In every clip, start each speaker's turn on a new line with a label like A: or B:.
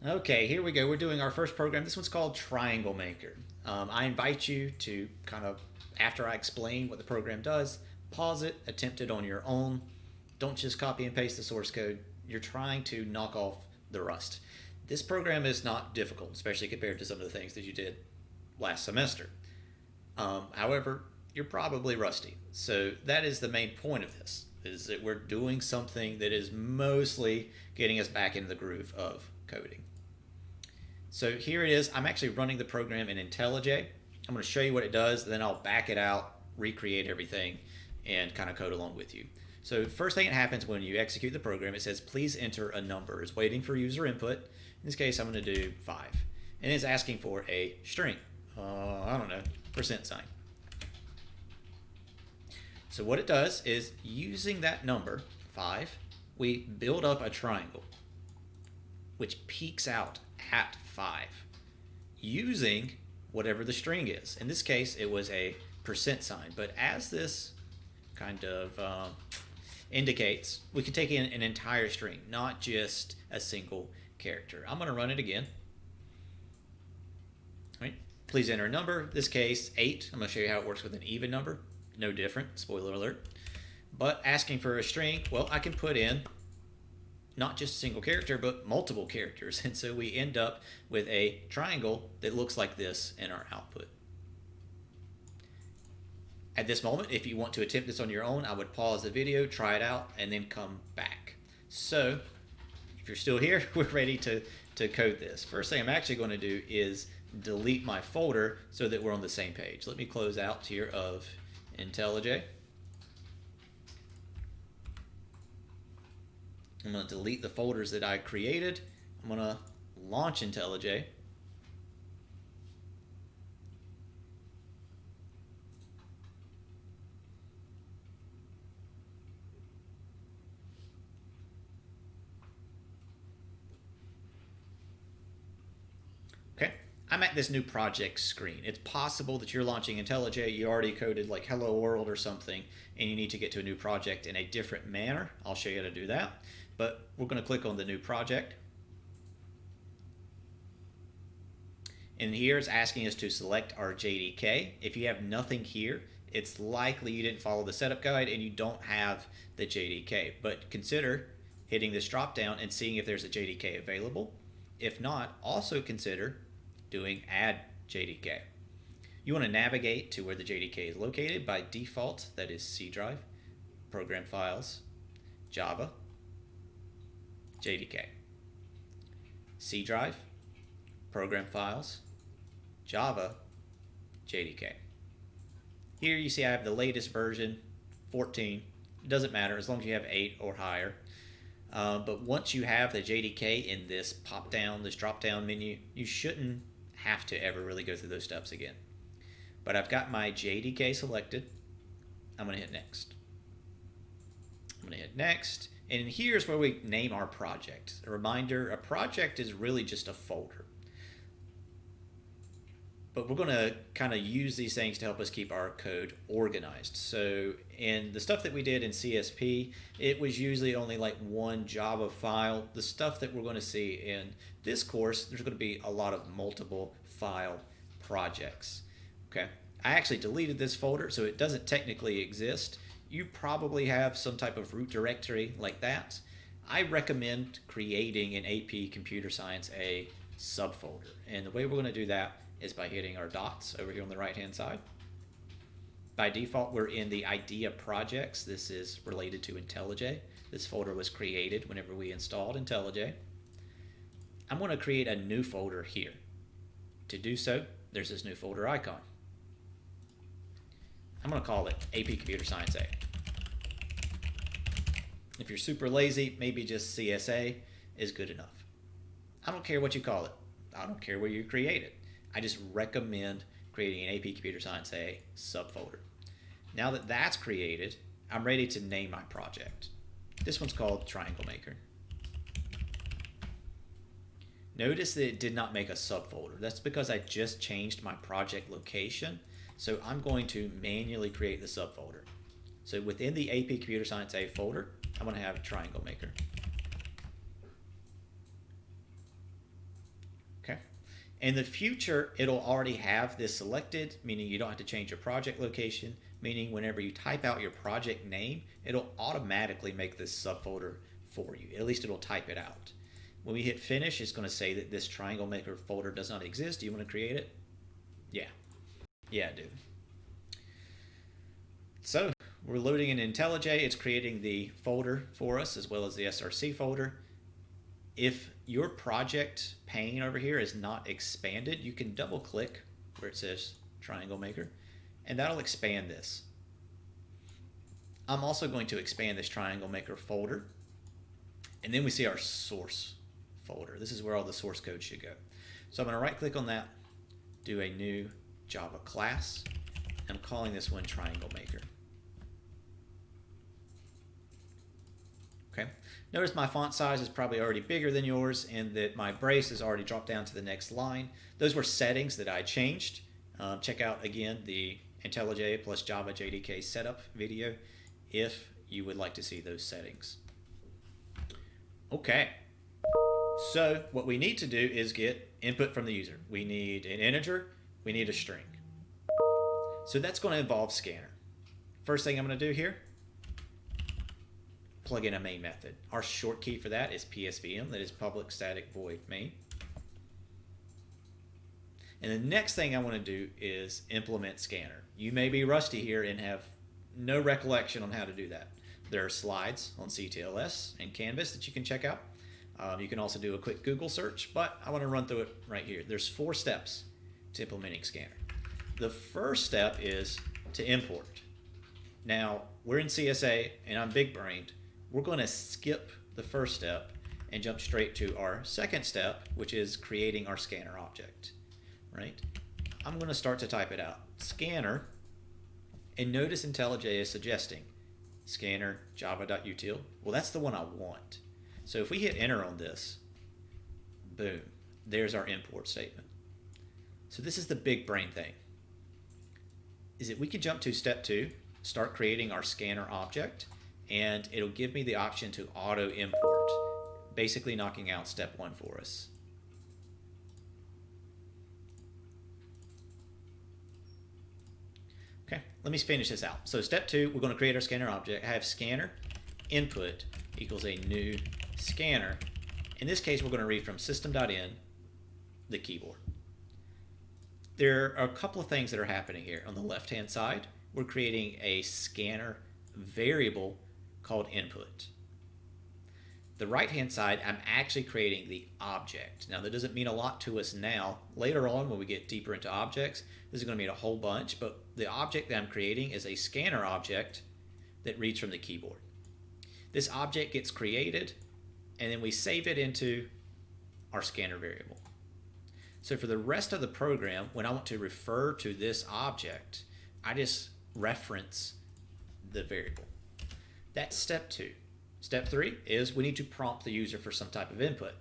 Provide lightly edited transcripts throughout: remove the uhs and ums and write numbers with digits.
A: Okay, here we go. We're doing our first program. This one's called TriangleMaker. I invite you to kind of, after I explain what the program does, pause it, attempt it on your own. Don't just copy and paste the source code. You're trying to knock off the rust. This program is not difficult, especially compared to some of the things that you did last semester. However, you're probably rusty. So that is the main point of this, is that we're doing something that is mostly getting us back into the groove of coding. So here it is. I'm actually running the program in IntelliJ. I'm going to show you what it does, then I'll back it out, recreate everything, and kind of code along with you. So first thing that happens when you execute the program, it says please enter a number. It's waiting for user input. In this case, I'm going to do 5. And it's asking for a string. I don't know, %sign. So what it does is, using that number, 5, we build up a triangle, which peaks out at 5, using whatever the string is. In this case, it was a %sign. But as this kind of indicates, we can take in an entire string, not just a single character. I'm going to run it again. Right. Please enter a number. In this case, 8. I'm going to show you how it works with an even number. No different, spoiler alert. But asking for a string, well, I can put in not just a single character, but multiple characters. And so we end up with a triangle that looks like this in our output. At this moment, if you want to attempt this on your own, I would pause the video, try it out, and then come back. So if you're still here, we're ready to code this. First thing I'm actually going to do is delete my folder so that we're on the same page. Let me close out here of IntelliJ. I'm going to delete the folders that I created. I'm going to launch IntelliJ. Okay, I'm at this new project screen. It's possible that you're launching IntelliJ, you already coded like hello world or something, and you need to get to a new project in a different manner. I'll show you how to do that. But we're going to click on the new project. And here it's asking us to select our JDK. If you have nothing here, it's likely you didn't follow the setup guide and you don't have the JDK. But consider hitting this drop down and seeing if there's a JDK available. If not, also consider doing add JDK. You want to navigate to where the JDK is located. By default, that is C drive, program files, Java, JDK. C drive, program files, Java, JDK. Here you see I have the latest version, 14. It doesn't matter as long as you have 8 or higher. But once you have the JDK in this pop down, this drop down menu, you shouldn't have to ever really go through those steps again. But I've got my JDK selected. I'm going to hit next. I'm going to hit next. And here's where we name our project. A reminder, a project is really just a folder. But we're going to kind of use these things to help us keep our code organized. So in the stuff that we did in CSP, it was usually only like one Java file. The stuff that we're going to see in this course, there's going to be a lot of multiple file projects. Okay, I actually deleted this folder, so it doesn't technically exist. You probably have some type of root directory like that. I recommend creating in AP Computer Science a subfolder. And the way we're going to do that is by hitting our dots over here on the right hand side. By default, we're in the idea projects. This is related to IntelliJ. This folder was created whenever we installed IntelliJ. I'm going to create a new folder here. To do so, there's this new folder icon. I'm going to call it AP Computer Science A. If you're super lazy, maybe just CSA is good enough. I don't care what you call it. I don't care where you create it. I just recommend creating an AP Computer Science A subfolder. Now that that's created, I'm ready to name my project. This one's called TriangleMaker. Notice that it did not make a subfolder. That's because I just changed my project location. So I'm going to manually create the subfolder. So within the AP Computer Science A folder, I'm going to have TriangleMaker. Okay. In the future, it'll already have this selected, meaning you don't have to change your project location, meaning whenever you type out your project name, it'll automatically make this subfolder for you. At least it'll type it out. When we hit finish, it's going to say that this TriangleMaker folder does not exist. Do you want to create it? Yeah. Yeah, I do. So we're loading in IntelliJ. It's creating the folder for us as well as the SRC folder. If your project pane over here is not expanded, you can double click where it says TriangleMaker, and that'll expand this. I'm also going to expand this TriangleMaker folder, and then we see our source folder. This is where all the source code should go. So I'm going to right click on that, do a new Java class. I'm calling this one TriangleMaker. Okay. Notice my font size is probably already bigger than yours and that my brace has already dropped down to the next line. Those were settings that I changed. Check out again the IntelliJ plus Java JDK setup video if you would like to see those settings. Okay. So what we need to do is get input from the user. We need an integer, we need a string. So that's going to involve scanner. First thing I'm going to do here, plug in a main method. Our short key for that is PSVM, that is public static void main. And the next thing I want to do is implement scanner. You may be rusty here and have no recollection on how to do that. There are slides on CTLS and Canvas that you can check out. You can also do a quick Google search, but I want to run through it right here. There's 4 steps to implementing scanner. The first step is to import. Now, we're in CSA and I'm big-brained. We're going to skip the first step and jump straight to our second step, which is creating our scanner object, right? I'm going to start to type it out. Scanner, and notice IntelliJ is suggesting scanner java.util. Well, that's the one I want. So if we hit enter on this, boom, there's our import statement. So this is the big brain thing, is that we can jump to step 2, start creating our scanner object, and it'll give me the option to auto import, basically knocking out step 1 for us. Okay, let me finish this out. So step 2, we're going to create our scanner object. I have scanner input equals a new scanner. In this case, we're going to read from system.in, the keyboard. There are a couple of things that are happening here. On the left-hand side, we're creating a scanner variable called input. The right-hand side, I'm actually creating the object. Now, that doesn't mean a lot to us now. Later on, when we get deeper into objects, this is going to mean a whole bunch, but the object that I'm creating is a scanner object that reads from the keyboard. This object gets created, and then we save it into our scanner variable. So for the rest of the program, when I want to refer to this object, I just reference the variable. That's step 2. Step 3 is we need to prompt the user for some type of input.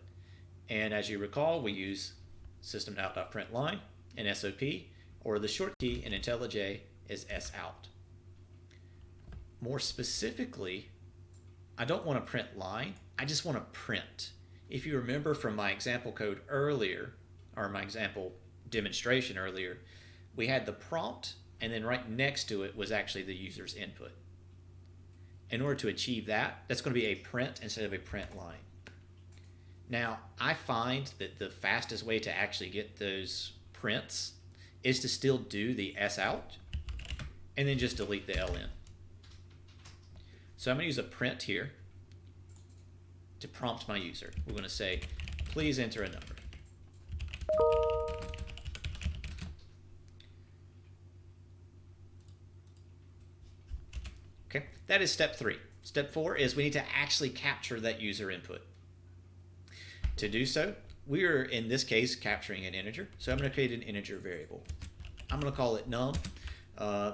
A: And as you recall, we use system.out.println and SOP, or the short key in IntelliJ is sout. More specifically, I don't want to print line, I just want to print. If you remember from my example code earlier, or my example demonstration earlier, we had the prompt, and then right next to it was actually the user's input. In order to achieve that, that's going to be a print instead of a print line. Now, I find that the fastest way to actually get those prints is to still do the sout and then just delete the ln. So I'm going to use a print here to prompt my user. We're going to say, please enter a number. Okay, that is step 3. Step 4 is we need to actually capture that user input. To do so, we are in this case capturing an integer. So I'm going to create an integer variable. I'm going to call it num.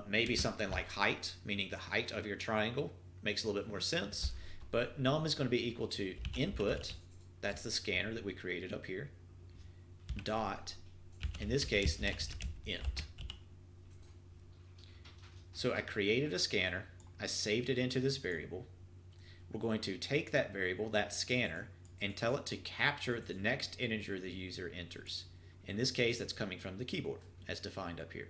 A: Maybe something like height, meaning the height of your triangle. Makes a little bit more sense. But num is going to be equal to input. That's the scanner that we created up here. Dot, in this case, next int. So I created a scanner. I saved it into this variable. We're going to take that variable, that scanner, and tell it to capture the next integer the user enters. In this case, that's coming from the keyboard, as defined up here.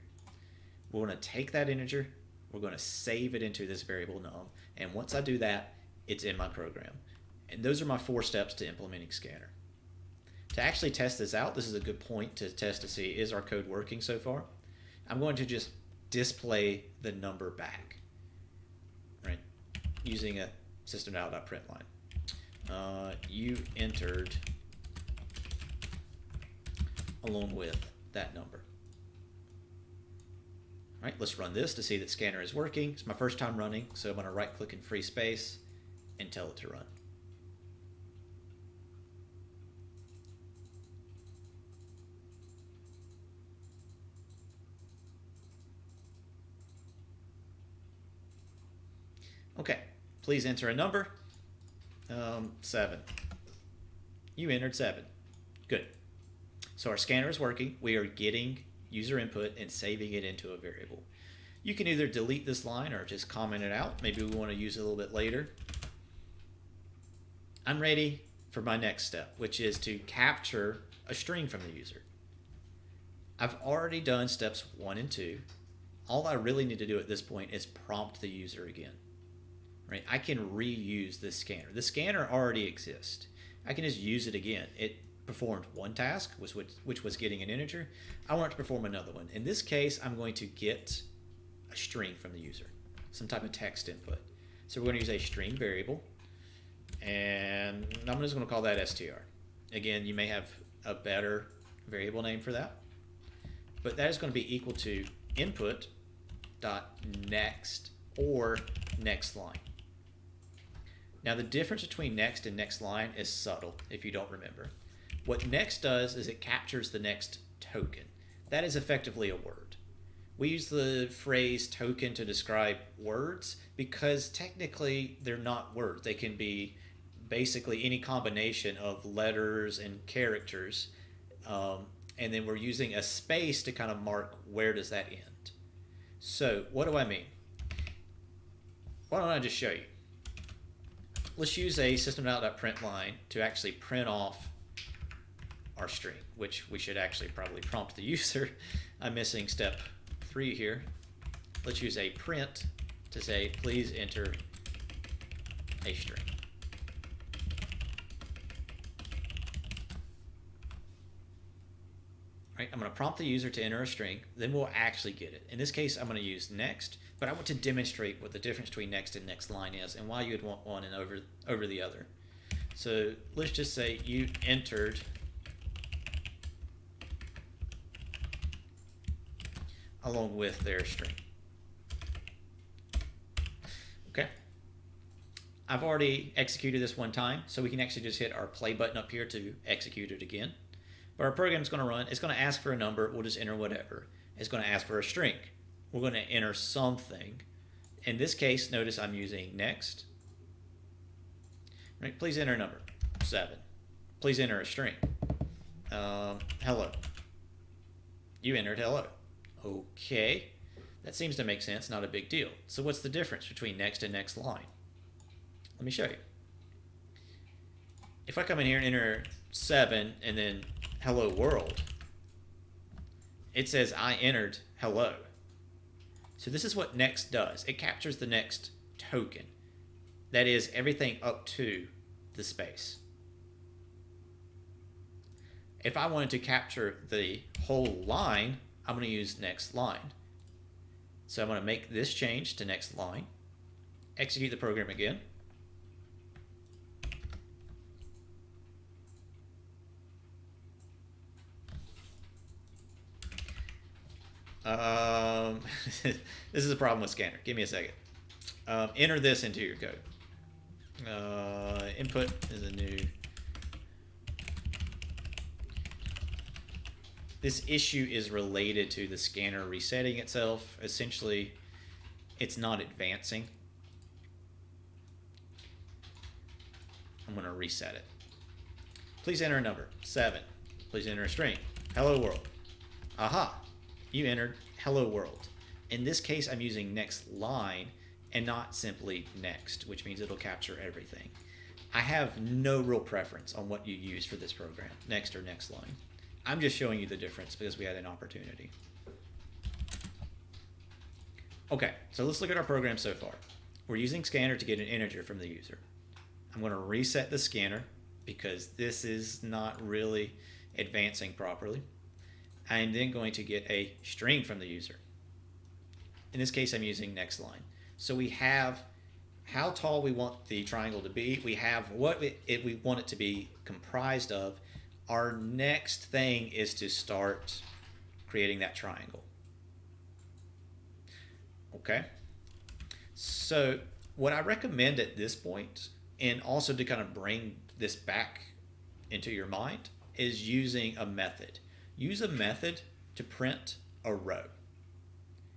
A: We're going to take that integer, we're going to save it into this variable num, and once I do that, it's in my program. And those are my 4 steps to implementing scanner. To actually test this out, this is a good point to test to see, is our code working so far? I'm going to just display the number back, right? Using a system.out.println. You entered along with that number. All right, let's run this to see that scanner is working. It's my first time running, so I'm going to right click in free space and tell it to run. Okay, please enter a number. 7. You entered 7. Good. So our scanner is working. We are getting user input and saving it into a variable. You can either delete this line or just comment it out. Maybe we want to use it a little bit later. I'm ready for my next step, which is to capture a string from the user. I've already done steps 1 and 2. All I really need to do at this point is prompt the user again. Right? I can reuse this scanner. The scanner already exists. I can just use it again. It performed one task, which was getting an integer. I want it to perform another one. In this case, I'm going to get a string from the user, some type of text input. So we're going to use a string variable, and I'm just going to call that str. Again, you may have a better variable name for that, but that is going to be equal to input.next or next line. Now the difference between next and next line is subtle if you don't remember. What next does is it captures the next token. That is effectively a word. We use the phrase token to describe words because technically they're not words. They can be basically any combination of letters and characters, and then we're using a space to kind of mark where does that end. So what do I mean? Why don't I just show you? Let's use a system.out.println to actually print off our string, which we should actually probably prompt the user. I'm missing step 3 here. Let's use a print to say, please enter a string. Right, I'm going to prompt the user to enter a string, then we'll actually get it. In this case, I'm going to use next, but I want to demonstrate what the difference between next and next line is and why you would want one and over the other. So let's just say you entered along with their string. Okay. I've already executed this one time, so we can actually just hit our play button up here to execute it again. But our program is going to run. It's going to ask for a number. We'll just enter whatever. It's going to ask for a string. We're going to enter something. In this case, notice I'm using next. Right? Please enter a number. 7. Please enter a string. Hello. You entered hello. Okay. That seems to make sense. Not a big deal. So what's the difference between next and next line? Let me show you. If I come in here and enter 7 and then hello world, it says I entered hello. So this is what next does. It captures the next token. That is everything up to the space. If I wanted to capture the whole line, I'm going to use next line. So I'm going to make this change to next line, execute the program again. This is a problem with scanner. Give me a second. Enter this into your code. Input is a new. This issue is related to the scanner resetting itself. Essentially, it's not advancing. I'm going to reset it. Please enter a number. 7. Please enter a string. Hello world. Aha. You entered hello world. In this case, I'm using next line and not simply next, which means it'll capture everything. I have no real preference on what you use for this program, next or next line. I'm just showing you the difference because we had an opportunity. Okay, so let's look at our program so far. We're using scanner to get an integer from the user. I'm going to reset the scanner because this is not really advancing properly. I'm then going to get a string from the user. In this case, I'm using next line. So we have how tall we want the triangle to be. We have what we want it to be comprised of. Our next thing is to start creating that triangle. Okay? So what I recommend at this point, and also to kind of bring this back into your mind, is using a method. Use a method to print a row.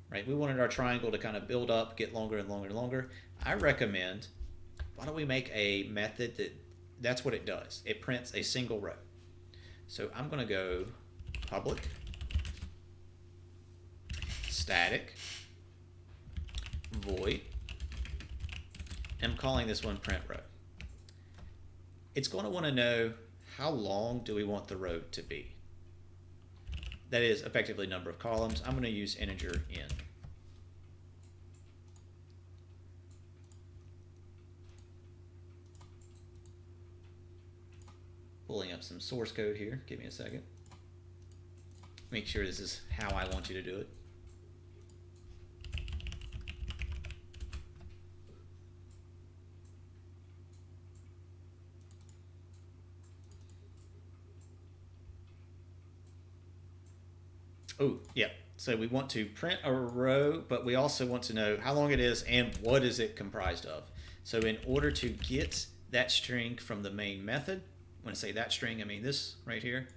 A: Right? We wanted our triangle to kind of build up, get longer and longer and longer. I recommend, why don't we make a method that's what it does. It prints a single row. So I'm going to go public static void. I'm calling this one print row. It's going to want to know how long do we want the row to be. That is effectively number of columns. I'm going to use integer n. Pulling up some source code here. Give me a second. Make sure this is how I want you to do it. Oh, yeah. So we want to print a row, but we also want to know how long it is and what is it comprised of. So in order to get that string from the main method, when I say that string, I mean this right here,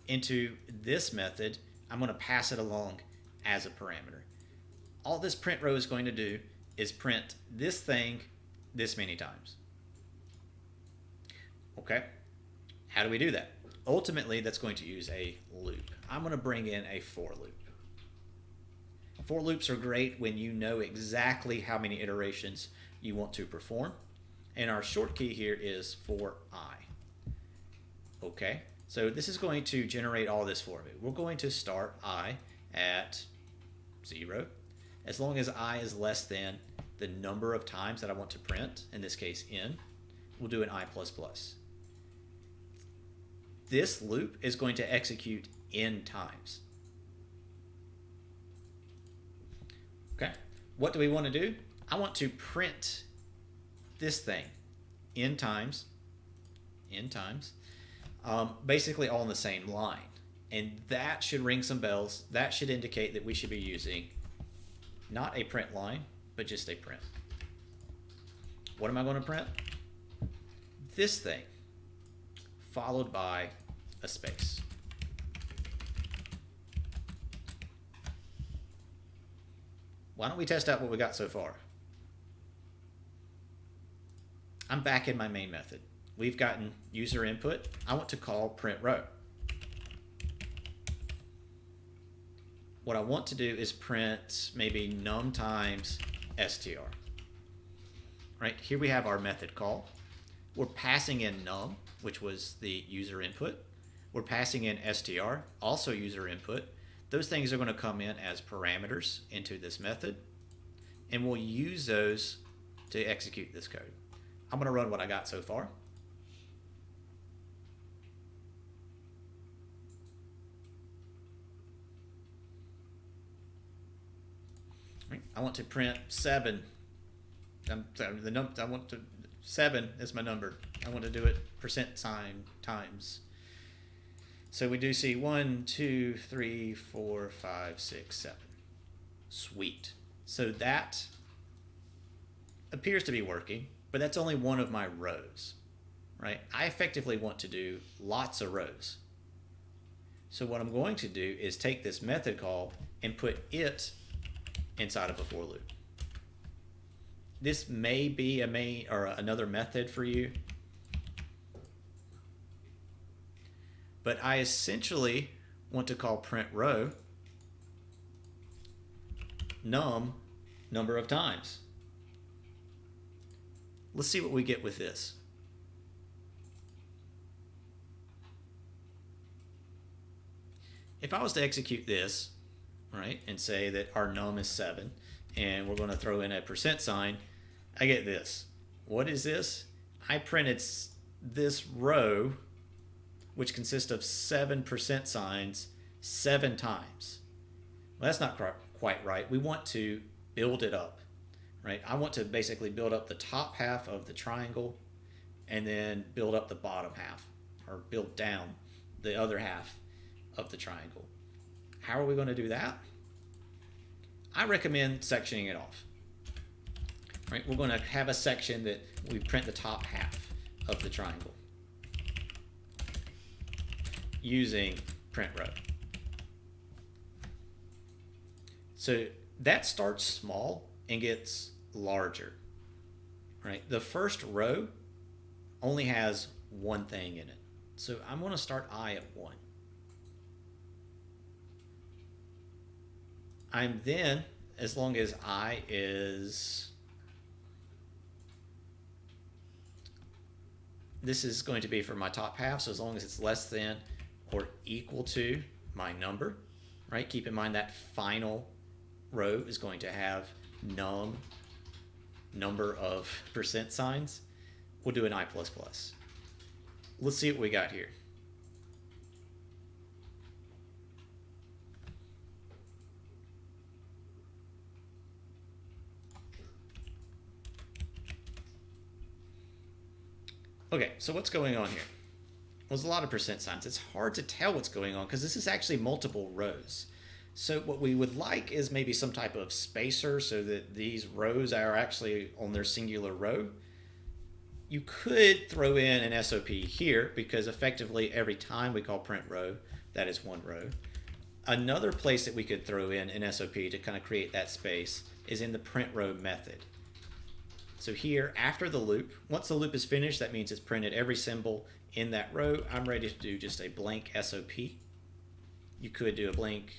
A: into this method, I'm going to pass it along as a parameter. All this print row is going to do is print this thing this many times. Okay? How do we do that? Ultimately, that's going to use a loop. I'm going to bring in a for loop. For loops are great when you know exactly how many iterations you want to perform. And our short key here is for I. Okay, so this is going to generate all this for me. We're going to start I at 0. As long as I is less than the number of times that I want to print, in this case n, we'll do an I++. This loop is going to execute n times. Okay, what do we want to do? I want to print this thing n times, basically all in the same line. And that should ring some bells. That should indicate that we should be using not a print line, but just a print. What am I going to print? This thing, followed by a space. Why don't we test out what we got so far? I'm back in my main method. We've gotten user input. I want to call print row. What I want to do is print maybe num times str. Right, here we have our method call. We're passing in num, which was the user input. We're passing in str, also user input. Those things are going to come in as parameters into this method, and we'll use those to execute this code. I'm going to run what I got so far. I want to print 7. I want to 7 is my number. I want to do it % times. So we do see 1, 2, 3, 4, 5, 6, 7. Sweet. So that appears to be working, but that's only one of my rows, right? I effectively want to do lots of rows. So what I'm going to do is take this method call and put it inside of a for loop. This may be a main or another method for you, but I essentially want to call print row num number of times. Let's see what we get with this. if I was to execute this, right, and say that our num is 7, and we're going to throw in a percent sign, I get this. What is this? I printed this row, which consists of 7 percent signs, 7 times. Well, that's not quite right. We want to build it up, right? I want to basically build up the top half of the triangle and then build up the bottom half, or build down the other half of the triangle. How are we going to do that? I recommend sectioning it off. Right? We're going to have a section that we print the top half of the triangle using print row. So that starts small and gets larger. Right? The first row only has one thing in it. So I'm going to start I at 1. I'm then, as long as I is, this is going to be for my top half, so as long as it's less than or equal to my number, right? Keep in mind that final row is going to have number of percent signs. We'll do an I++. Let's see what we got here. Okay, so what's going on here? Well, there's a lot of percent signs. It's hard to tell what's going on because this is actually multiple rows. So what we would like is maybe some type of spacer so that these rows are actually on their singular row. You could throw in an SOP here because effectively every time we call print row, that is one row. Another place that we could throw in an SOP to kind of create that space is in the print row method. So here, after the loop, once the loop is finished, that means it's printed every symbol in that row. I'm ready to do just a blank SOP. You could do a blank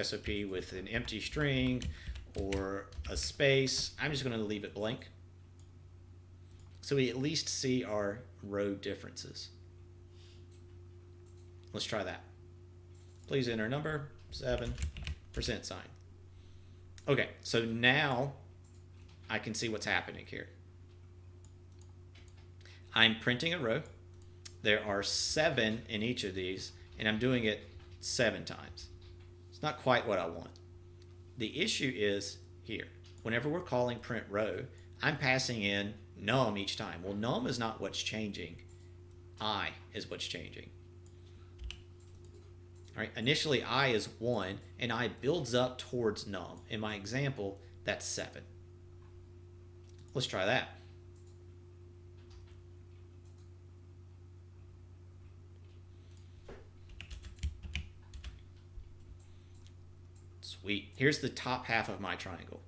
A: SOP with an empty string or a space. I'm just going to leave it blank, so we at least see our row differences. Let's try that. Please enter number, 7, percent sign. Okay, so now I can see what's happening here. I'm printing a row. There are 7 in each of these, and I'm doing it 7 times. It's not quite what I want. The issue is here. Whenever we're calling print row, I'm passing in num each time. Well, num is not what's changing. I is what's changing. All right, initially I is 1, and I builds up towards num. In my example, that's 7. Let's try that. Sweet. Here's the top half of my triangle.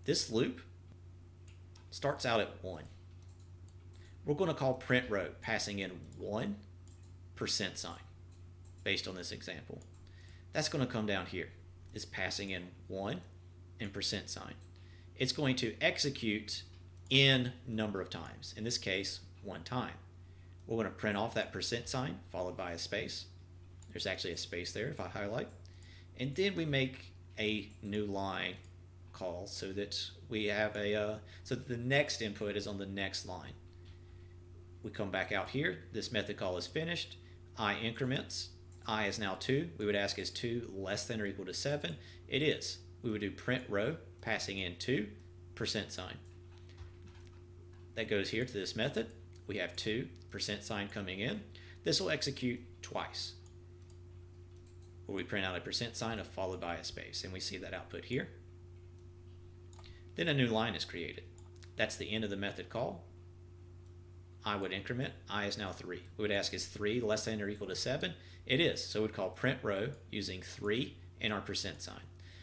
A: This loop starts out at 1. We're going to call print row, passing in 1 percent sign based on this example. That's going to come down here, is passing in 1 and percent sign. It's going to execute in number of times. In this case, 1 time. We're going to print off that percent sign followed by a space. There's actually a space there if I highlight. And then we make a new line call so that we have a so that the next input is on the next line. We come back out here. This method call is finished. I increments. I is now 2. We would ask, is 2 less than or equal to 7? It is. We would do print row, passing in 2 percent sign. That goes here to this method. We have 2 percent sign coming in. This will execute twice, where we print out a percent sign followed by a space, and we see that output here. Then a new line is created. That's the end of the method call. I would increment. I is now 3. We would ask, is 3 less than or equal to 7? It is. So we'd call print row using 3 and our percent sign.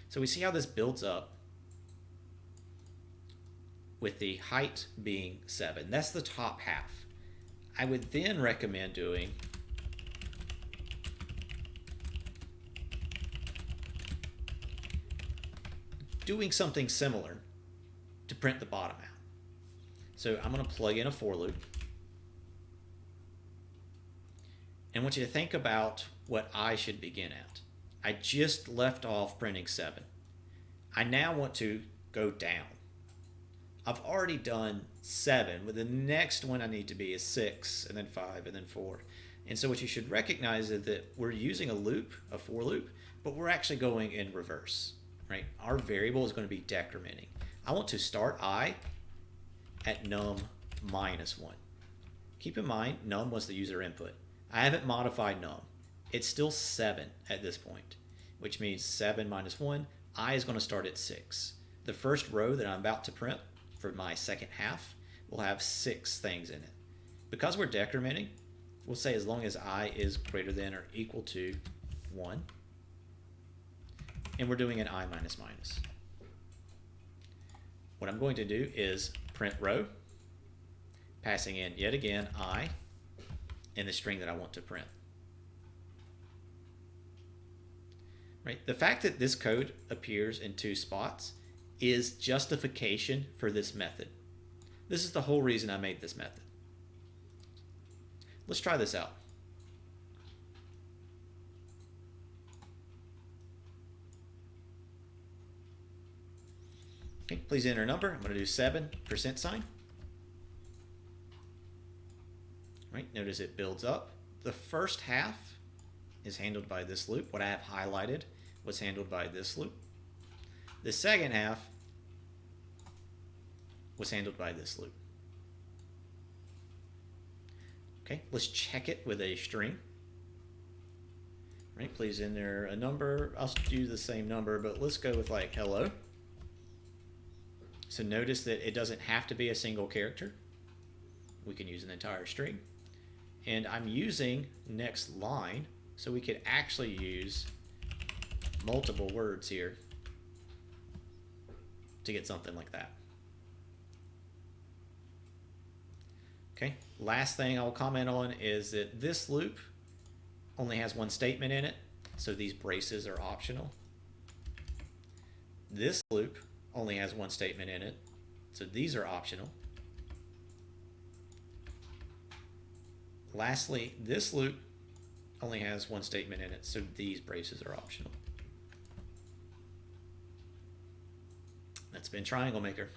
A: So we see how this builds up with the height being 7. That's the top half. I would then recommend doing something similar to print the bottom out. So I'm going to plug in a for loop. And I want you to think about what I should begin at. I just left off printing 7. I now want to go down. I've already done 7, but the next one I need to be is 6, and then 5, and then 4. And so what you should recognize is that we're using a loop, a for loop, but we're actually going in reverse, right? Our variable is going to be decrementing. I want to start I at num minus 1. Keep in mind, num was the user input. I haven't modified num. It's still 7 at this point, which means 7 minus 1. I is going to start at 6. The first row that I'm about to print for my second half will have 6 things in it. Because we're decrementing, we'll say as long as I is greater than or equal to 1, and we're doing an I minus minus. What I'm going to do is print row, passing in yet again I in the string that I want to print. Right? The fact that this code appears in 2 spots is justification for this method. This is the whole reason I made this method. Let's try this out. Okay, please enter a number. I'm going to do 7%. Right, notice it builds up. The first half is handled by this loop. What I have highlighted was handled by this loop. The second half was handled by this loop. Okay, let's check it with a string. Right, please enter a number. I'll do the same number, but let's go with like hello. So notice that it doesn't have to be a single character. We can use an entire string. And I'm using next line, so we could actually use multiple words here to get something like that. Okay, last thing I'll comment on is that this loop only has 1 statement in it, so these braces are optional. This loop only has 1 statement in it, so these are optional. Lastly, this loop only has 1 statement in it, so these braces are optional. That's been TriangleMaker.